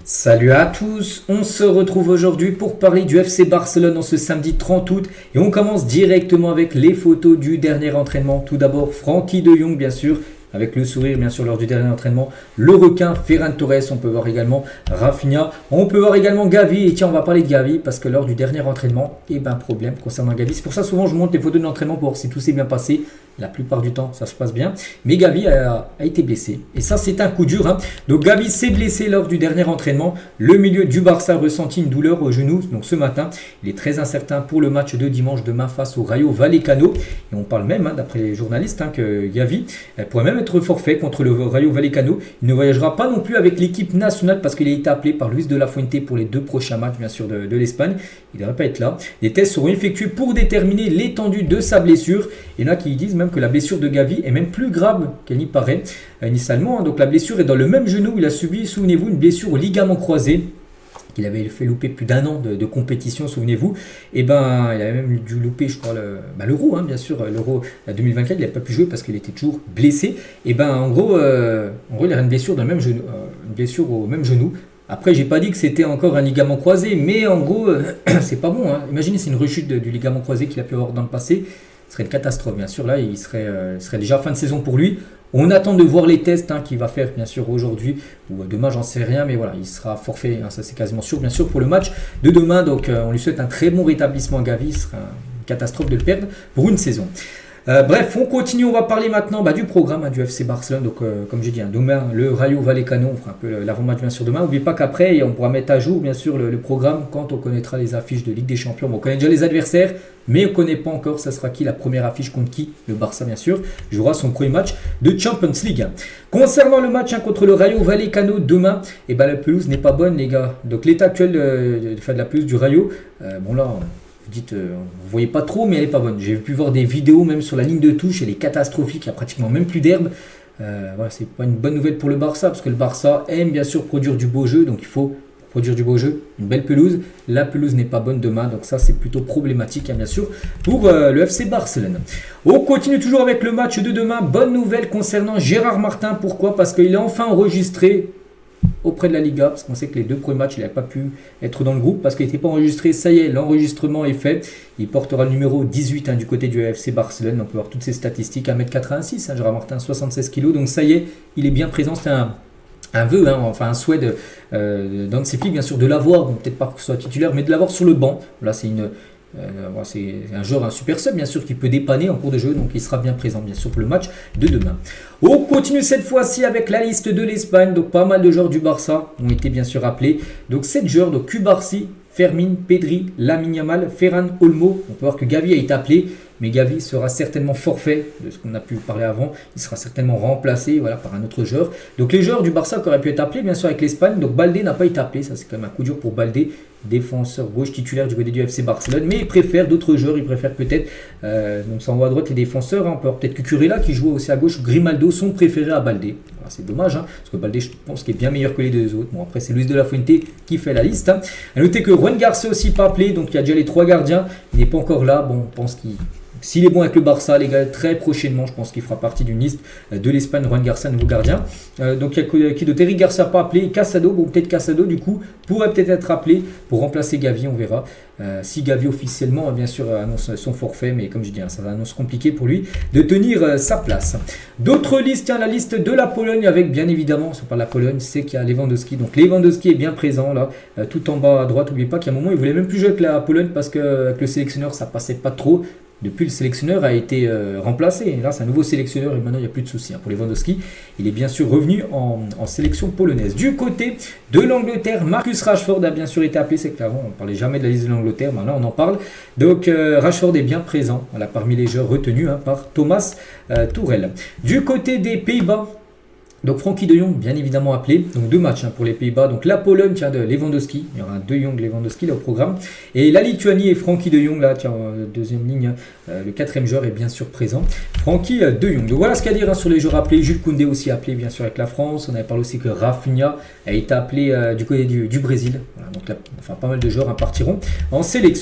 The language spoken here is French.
Salut à tous, on se retrouve aujourd'hui pour parler du FC Barcelone en ce samedi 30 août et on commence directement avec les photos du dernier entraînement. Tout d'abord Frenkie de Jong bien sûr, avec le sourire bien sûr lors du dernier entraînement. Le requin Ferran Torres, on peut voir également Rafinha, on peut voir également Gavi. Et tiens, on va parler de Gavi parce que lors du dernier entraînement, problème concernant Gavi. C'est pour ça souvent je monte les photos de l'entraînement pour voir si tout s'est bien passé. La plupart du temps, ça se passe bien. Mais Gavi a été blessé. Et ça, c'est un coup dur. Donc Gavi s'est blessé lors du dernier entraînement. Le milieu du Barça ressentit une douleur au genou. Donc ce matin, il est très incertain pour le match de dimanche demain face au Rayo Vallecano. Et on parle même, d'après les journalistes, que Gavi pourrait même être forfait contre le Rayo Vallecano. Il ne voyagera pas non plus avec l'équipe nationale parce qu'il a été appelé par Luis de la Fuente pour les 2 prochains matchs, bien sûr, de l'Espagne. Il ne devrait pas être là. Les tests seront effectués pour déterminer l'étendue de sa blessure. Il y en a qui disent même que la blessure de Gavi est même plus grave qu'elle n'y paraît initialement. Donc la blessure est dans le même genou. Il a subi, souvenez-vous, une blessure au ligament croisé qu'il avait fait louper plus d'1 an de compétition, souvenez-vous. Et il avait même dû louper, je crois, l'Euro, bien sûr, l'Euro 2024. Il n'a pas pu jouer parce qu'il était toujours blessé. Et en gros, il a une blessure dans le même genou, une blessure au même genou. Après, j'ai pas dit que c'était encore un ligament croisé, mais en gros, c'est pas bon. Imaginez, c'est une rechute du ligament croisé qu'il a pu avoir dans le passé. Ce serait une catastrophe, bien sûr. Là, il serait déjà fin de saison pour lui. On attend de voir les tests qu'il va faire, bien sûr, aujourd'hui ou demain, j'en sais rien, mais voilà, il sera forfait. Ça, c'est quasiment sûr, bien sûr, pour le match de demain. Donc, on lui souhaite un très bon rétablissement à Gavi. Ce serait une catastrophe de le perdre pour une saison. Bref, on continue, on va parler maintenant du programme du FC Barcelone. Donc, comme j'ai dit, demain, le Rayo Vallecano, on fera un peu l'avant-match bien sûr demain. N'oubliez pas qu'après, on pourra mettre à jour bien sûr le programme quand on connaîtra les affiches de Ligue des Champions. Bon, on connaît déjà les adversaires, mais on ne connaît pas encore ça sera qui la première affiche contre qui. Le Barça, bien sûr, jouera son premier match de Champions League. Concernant le match contre le Rayo Vallecano demain, la pelouse n'est pas bonne, les gars. Donc, l'état actuel de la pelouse du Rayo, vous dites, vous voyez pas trop, mais elle est pas bonne. J'ai pu voir des vidéos même sur la ligne de touche, elle est catastrophique, il n'y a pratiquement même plus d'herbe. C'est pas une bonne nouvelle pour le Barça, parce que le Barça aime bien sûr produire du beau jeu, donc il faut produire du beau jeu, une belle pelouse. La pelouse n'est pas bonne demain, donc ça c'est plutôt problématique bien sûr pour le FC Barcelone. On continue toujours avec le match de demain. Bonne nouvelle concernant Gérard Martin, pourquoi? Parce qu'il est enfin enregistré auprès de la Liga, parce qu'on sait que les 2 premiers matchs, il n'a pas pu être dans le groupe parce qu'il n'était pas enregistré. Ça y est, l'enregistrement est fait. Il portera le numéro 18 du côté du FC Barcelone. On peut voir toutes ses statistiques. 1m86, Gérard Martin, 76 kg. Donc ça y est, il est bien présent. C'était un vœu, un souhait d'un de ses filles, bien sûr, de l'avoir. Bon, peut-être pas que ce soit titulaire, mais de l'avoir sur le banc. Là, c'est un joueur, un super sub bien sûr qui peut dépanner en cours de jeu, donc il sera bien présent bien sûr pour le match de demain. On continue cette fois-ci avec la liste de l'Espagne. Donc pas mal de joueurs du Barça ont été bien sûr appelés. Donc 7 joueurs, donc Cubarsí, Fermín, Pedri, Lamine Yamal, Ferran, Olmo. On peut voir que Gavi a été appelé, mais Gavi sera certainement forfait de ce qu'on a pu parler avant. Il sera certainement remplacé par un autre joueur. Donc les joueurs du Barça qui auraient pu être appelés bien sûr avec l'Espagne. Donc Baldé n'a pas été appelé, ça c'est quand même un coup dur pour Baldé, défenseur gauche titulaire du côté du FC Barcelone, mais il préfère d'autres joueurs. Il préfère peut-être, donc ça envoie à droite les défenseurs, on peut avoir peut-être Cucurella qui joue aussi à gauche, ou Grimaldo sont préférés à Baldé. Voilà, c'est dommage, parce que Baldé je pense qu'il est bien meilleur que les 2 autres. Bon, après c'est Luis de la Fuente qui fait la liste. A noter que Juan Garcia aussi pas appelé, donc il y a déjà les 3 gardiens, il n'est pas encore là. Bon, on pense qu'il s'il est bon avec le Barça, les gars, très prochainement, je pense qu'il fera partie d'une liste de l'Espagne. Juan Garcia, nouveau gardien. Donc il y a qui d'autre? Eric Garcia pas appelé. Casado, bon peut-être Casado du coup pourrait peut-être être appelé pour remplacer Gavi, on verra. Si Gavi officiellement, bien sûr, annonce son forfait, mais comme je dis, ça annonce compliqué pour lui de tenir sa place. D'autres listes, la liste de la Pologne avec bien évidemment, si on parle de la Pologne, c'est qu'il y a Lewandowski. Donc Lewandowski est bien présent là, tout en bas à droite. N'oubliez pas qu'à un moment il voulait même plus jouer avec la Pologne parce que avec le sélectionneur ça passait pas trop. Depuis, le sélectionneur a été remplacé. Et là, c'est un nouveau sélectionneur et maintenant, il n'y a plus de soucis. Pour Lewandowski, il est bien sûr revenu en sélection polonaise. Du côté de l'Angleterre, Marcus Rashford a bien sûr été appelé. C'est qu'avant, on ne parlait jamais de la liste de l'Angleterre. Maintenant, on en parle. Donc, Rashford est bien présent parmi les joueurs retenus par Thomas Tuchel. Du côté des Pays-Bas, donc Frenkie de Jong, bien évidemment appelé. Donc 2 matchs pour les Pays-Bas. Donc la Pologne, de Lewandowski. Il y aura un De Jong, Lewandowski là au programme. Et la Lituanie et Frenkie de Jong, là, deuxième ligne. Le 4e joueur est bien sûr présent. Frenkie de Jong. Donc voilà ce qu'il y a à dire sur les joueurs appelés. Jules Koundé aussi appelé bien sûr avec la France. On avait parlé aussi que Rafinha a été appelé du côté du Brésil. Voilà, donc là, pas mal de joueurs partiront en sélection.